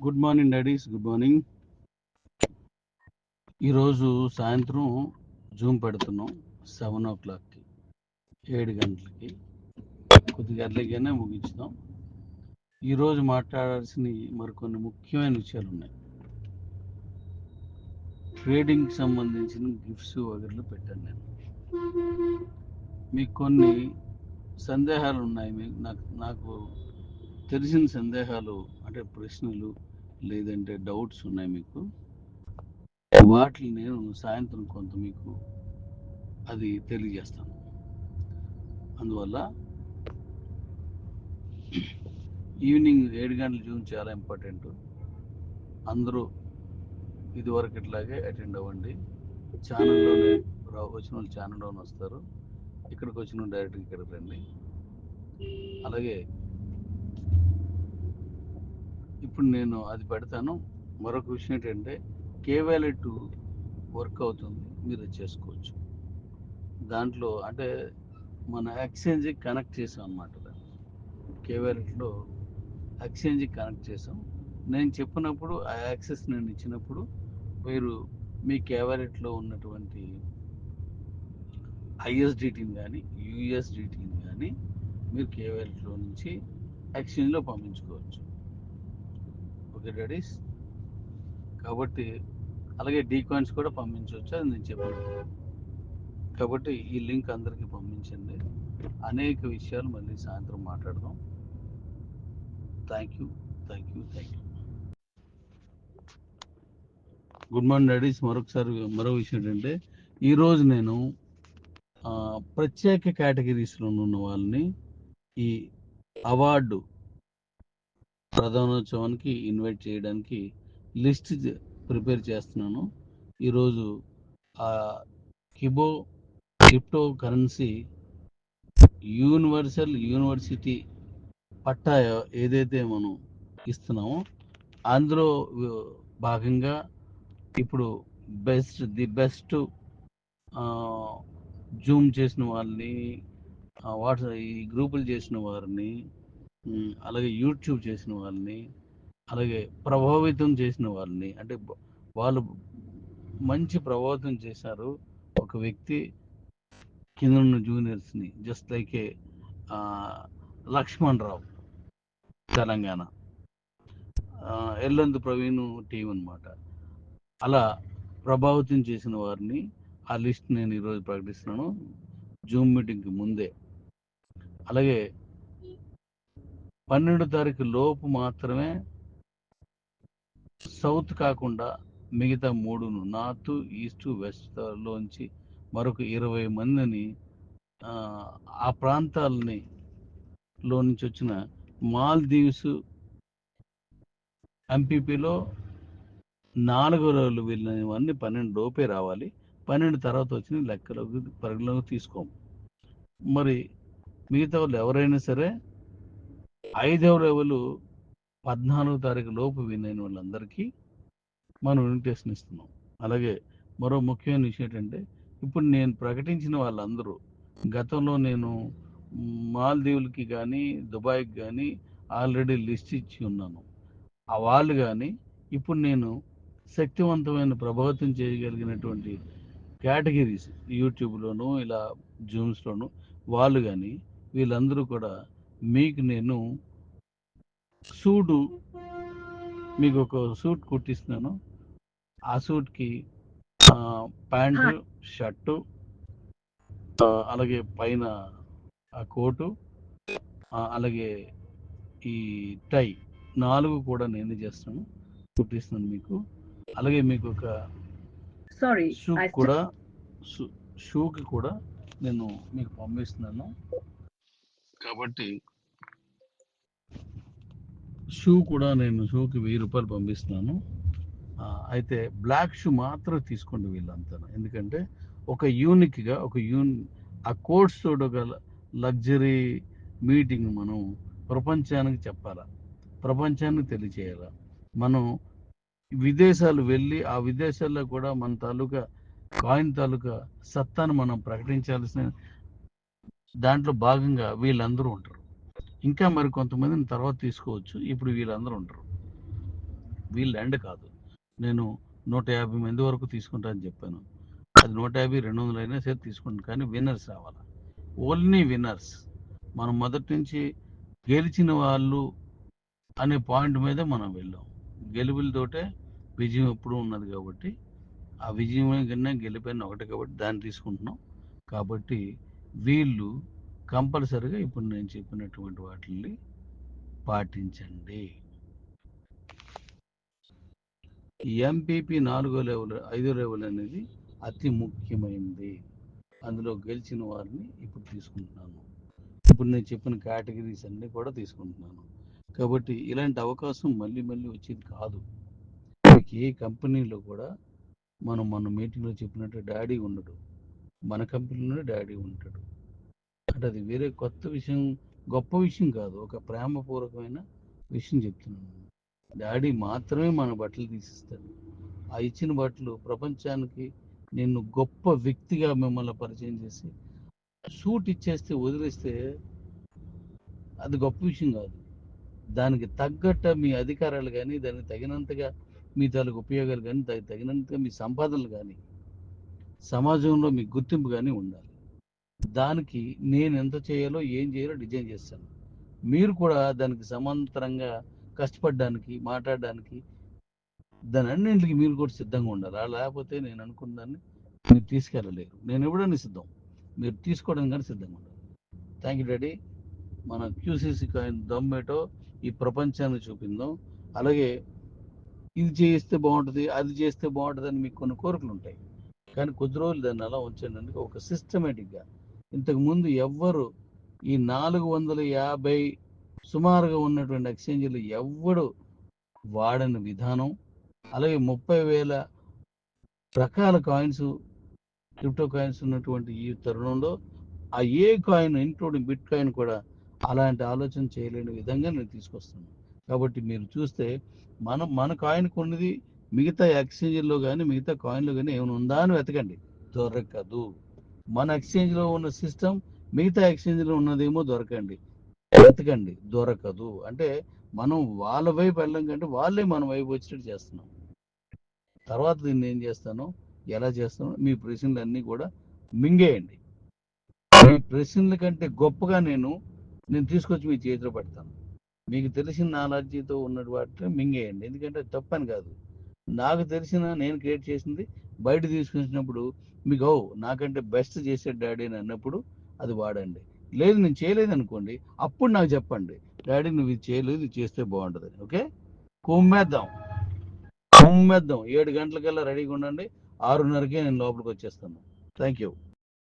Good morning daddy's, good morning. ఈరోజు సాయంత్రం Zoom పెడుతున్నాం 7 o'clockకి, 7 గంటలకి. కొద్దిగా ఎర్లీగానే ముగించుదాం. ఈరోజు మాట్లాడాల్సిన మరికొన్ని ముఖ్యమైన విషయాలు ఉన్నాయి. ట్రేడింగ్కి సంబంధించిన గిఫ్ట్స్ వగైరాలు పెట్టాను నేను. మీకు కొన్ని సందేహాలు ఉన్నాయి, నాకు తెలిసిన సందేహాలు అంటే ప్రశ్నలు లేదంటే డౌట్స్ ఉన్నాయి మీకు. వాటిని నేను సాయంత్రం కొంత మీకు అది తెలియజేస్తాను. అందువల్ల ఈవినింగ్ 7 గంటల జూమ్ చాలా ఇంపార్టెంట్. అందరూ ఇదివరకు ఇట్లాగే అటెండ్ అవ్వండి. ఛానల్లోనే వచ్చిన వాళ్ళు ఛానల్లోనే వస్తారు, ఇక్కడికి వచ్చిన వాళ్ళు డైరెక్ట్గా ఇక్కడికి రండి. అలాగే ఇప్పుడు నేను అది పెడతాను. మరొక విషయం ఏంటంటే కేవాలెట్ వర్క్ అవుతుంది, మీరు అది చేసుకోవచ్చు. దాంట్లో అంటే మన ఎక్స్చేంజ్కి కనెక్ట్ చేసాం అన్నమాట. కేవాలెట్లో ఎక్స్చేంజ్కి కనెక్ట్ చేసాం. నేను చెప్పినప్పుడు ఆ యాక్సెస్ నేను ఇచ్చినప్పుడు మీరు మీ కేవాలెట్లో ఉన్నటువంటి ఐఎస్డిటీని కానీ యూఎస్డిటీని కానీ మీరు కేవాలెట్లో నుంచి ఎక్స్చేంజ్లో పంపించుకోవచ్చు. Okay daddies? కాబట్టి అలాగే డీకాయిన్స్ కూడా పంపించవచ్చు, అది నేను చెప్పాను. కాబట్టి ఈ లింక్ అందరికీ పంపించండి. అనేక విషయాలు మళ్ళీ సాయంత్రం మాట్లాడదాం. Thank you. Good morning daddy's. మరో విషయం ఏంటంటే ఈరోజు నేను ప్రత్యేక కేటగిరీస్లో ఉన్న వాళ్ళని ఈ అవార్డు ప్రధానోత్సవానికి ఇన్వైట్ చేయడానికి లిస్ట్ ప్రిపేర్ చేస్తున్నాను. ఈరోజు క్రిప్టో కరెన్సీ యూనివర్సిటీ పట్టా ఏదైతే మనం ఇస్తున్నామో అందులో భాగంగా ఇప్పుడు ది బెస్ట్ జూమ్ చేసిన వాళ్ళని, ఈ గ్రూపులు చేసిన వారిని, అలాగే యూట్యూబ్ చేసిన వాళ్ళని, అలాగే ప్రభావితం చేసిన వాళ్ళని, అంటే వాళ్ళు మంచి ప్రభావితం చేశారు ఒక వ్యక్తి కింద ఉన్న జూనియర్స్ని, జస్ట్ లైక్ లక్ష్మణ్ రావు తెలంగాణ, ఎల్లందు ప్రవీణ్ టీం అన్నమాట. అలా ప్రభావితం చేసిన వారిని ఆ లిస్ట్ నేను ఈరోజు ప్రకటిస్తున్నాను జూమ్ మీటింగ్కి ముందే. అలాగే 12వ తారీఖు లోపు మాత్రమే సౌత్ కాకుండా మిగతా 3 నార్త్, ఈస్ట్, వెస్ట్ లోంచి మరొక 20 మందిని ఆ ప్రాంతాలని లో నుంచి వచ్చిన మాల్దీవ్స్ ఎంపీపీలో 4 రోజులు వెళ్ళినవన్నీ 12 లోపే రావాలి. 12 తర్వాత వచ్చిన లెక్కలోకి పరిగణలోకి తీసుకోము. మరి మిగతా వాళ్ళు ఎవరైనా సరే 5వ లెవెల్ 14వ తారీఖు లోపు విన్ అయిన వాళ్ళందరికీ మనం ఇన్విటేషన్ ఇస్తున్నాం. అలాగే మరో ముఖ్యమైన విషయం ఏంటంటే ఇప్పుడు నేను ప్రకటించిన వాళ్ళందరూ గతంలో నేను మాల్దీవులకి కానీ దుబాయ్కి కానీ ఆల్రెడీ లిస్ట్ ఇచ్చి ఉన్నాను. ఆ వాళ్ళు కానీ ఇప్పుడు నేను శక్తివంతమైన ప్రభావితం చేయగలిగినటువంటి కేటగిరీస్ యూట్యూబ్లోను ఇలా జూమ్స్లోను వాళ్ళు కానీ వీళ్ళందరూ కూడా మీకు నేను మీకు ఒక సూట్ కుట్టిస్తున్నాను. ఆ సూట్కి ప్యాంటు, షర్టు, అలాగే పైన ఆ కోటు, అలాగే ఈ టై 4 కూడా నేను చేస్తాను, కుట్టిస్తున్నాను మీకు. అలాగే మీకు ఒక షూకి కూడా నేను మీకు పంపిస్తున్నాను. కాబట్టి షూకి 1000 రూపాయలు పంపిస్తున్నాను. అయితే బ్లాక్ షూ మాత్రం తీసుకోండి వీళ్ళంతా, ఎందుకంటే ఒక యూనిక్గా ఆ కోడ్స్ తోటి ఒక లగ్జరీ మీటింగ్ మనం ప్రపంచానికి చెప్పాలా, ప్రపంచానికి తెలియచేయాలా. మనం విదేశాలు వెళ్ళి ఆ విదేశాల్లో కూడా మన తాలూకా కాయిన్ తాలూకా సత్తాను మనం ప్రకటించాల్సిన దాంట్లో భాగంగా వీళ్ళందరూ ఉంటారు. ఇంకా మరి కొంతమందిని తర్వాత తీసుకోవచ్చు, ఇప్పుడు వీళ్ళందరూ ఉంటారు. వీళ్ళు ఎండ్ కాదు. నేను 150 మంది వరకు తీసుకుంటా అని చెప్పాను. అది 150, 200 అయినా సరే తీసుకుంటాను, కానీ విన్నర్స్ రావాలి. Only winners. మనం మొదటి నుంచి గెలిచిన వాళ్ళు అనే పాయింట్ మీద మనం వెళ్ళాం. గెలుపులతోటే విజయం ఎప్పుడూ ఉన్నది కాబట్టి, ఆ విజయం కన్నా గెలిపోయిన ఒకటే కాబట్టి దాన్ని తీసుకుంటున్నాం. కాబట్టి వీళ్ళు కంపల్సరిగా ఇప్పుడు నేను చెప్పినటువంటి వాటిని పాటించండి. ఎంపీపీ 4వ లెవెల్ 5వ లెవెల్ అనేది అతి ముఖ్యమైనది. అందులో గెలిచిన వారిని ఇప్పుడు తీసుకుంటున్నాను. ఇప్పుడు నేను చెప్పిన కేటగిరీస్ అన్నీ కూడా తీసుకుంటున్నాను. కాబట్టి ఇలాంటి అవకాశం మళ్ళీ మళ్ళీ వచ్చేది కాదు. మీకు ఏ కంపెనీలో కూడా మన మీటింగ్లో చెప్పినట్టు డాడీ ఉండడు. మన కంపెనీలోనే డాడీ ఉంటాడు. అంటే అది వేరే కొత్త విషయం, గొప్ప విషయం కాదు, ఒక ప్రేమపూర్వకమైన విషయం చెప్తున్నాను. డాడీ మాత్రమే మన బట్టలు తీసిస్తాడు. ఆ ఇచ్చిన బట్టలు ప్రపంచానికి నిన్ను గొప్ప వ్యక్తిగా మిమ్మల్ని పరిచయం చేసి సూట్ ఇచ్చేస్తే వదిలేస్తే అది గొప్ప విషయం కాదు. దానికి తగ్గట్టు మీ అధికారాలు కానీ, దానికి తగినంతగా మీ తాలూకు ఉపయోగాలు కానీ, దానికి తగినంతగా మీ సంపాదనలు కానీ, సమాజంలో మీ గుర్తింపు కానీ ఉండాలి. దానికి నేను ఎంత చేయాలో, ఏం చేయాలో డిజైన్ చేస్తాను. మీరు కూడా దానికి సమాంతరంగా కష్టపడడానికి, మాట్లాడడానికి, దాని అన్నింటికి మీరు కూడా సిద్ధంగా ఉండాలి. అలా లేకపోతే నేను అనుకున్న దాన్ని మీరు తీసుకెళ్ళలేరు. నేను ఎప్పుడైనా సిద్ధం, మీరు తీసుకోవడానికి కానీ సిద్ధంగా ఉండాలి. Thank you daddy. మన క్యూసీసీ కాయిన్ దమ్మేటో ఈ ప్రపంచాన్ని చూపిందాం. అలాగే ఇది చేస్తే బాగుంటుంది, అది చేస్తే బాగుంటుంది అని మీకు కొన్ని కోరికలు ఉంటాయి, కానీ కొద్ది రోజులు దాన్ని అలా ఉంచండి. ఒక సిస్టమేటిక్గా ఇంతకుముందు ఎవ్వరు ఈ 450 సుమారుగా ఉన్నటువంటి ఎక్స్చేంజీలు ఎవ్వడు వాడని విధానం, అలాగే 30,000 రకాల కాయిన్స్, క్రిప్టో కాయిన్స్ ఉన్నటువంటి ఈ తరుణంలో ఆ ఏ కాయిన్ ఇంక్లూడింగ్ బిట్ కాయిన్ కూడా అలాంటి ఆలోచన చేయలేని విధంగా నేను తీసుకొస్తున్నాను. కాబట్టి మీరు చూస్తే మన కాయిన్ కొన్నది మిగతా ఎక్స్చేంజ్లో కానీ, మిగతా కాయిన్లో కానీ ఏమైనా ఉందా అని వెతకండి, దొరకదు. మన ఎక్స్చేంజ్లో ఉన్న సిస్టమ్ మిగతా ఎక్స్చేంజ్లో ఉన్నదేమో వెతకండి, దొరకదు. అంటే మనం వాళ్ళ వైపు వెళ్ళం కంటే వాళ్ళే మన వైపు వచ్చేటట్టు చేస్తున్నాం. తర్వాత దీన్ని ఏం చేస్తానో, ఎలా చేస్తానో మీ ప్రశ్నలు అన్నీ కూడా మింగేయండి. మీ ప్రశ్నల కంటే గొప్పగా నేను తీసుకొచ్చి మీ చేతిలో పెడతాను. మీకు తెలిసిన నాలెడ్జ్తో ఉన్న వాటిని మింగేయండి. ఎందుకంటే అది తప్పని కాదు. నాకు తెలిసిన, నేను క్రియేట్ చేసింది బయట తీసుకొచ్చినప్పుడు మీకు నాకంటే బెస్ట్ చేసే డాడీ అని అన్నప్పుడు అది వాడండి. లేదు నేను చేయలేదు అనుకోండి, అప్పుడు నాకు చెప్పండి, డాడీ నువ్వు ఇది చేయలేదు, ఇది చేస్తే బాగుంటుంది. ఓకే, కుమ్మేద్దాం. 7 గంటలకల్లా రెడీగా ఉండండి. 6:30కే నేను లోపలికి వచ్చేస్తాను. Thank you.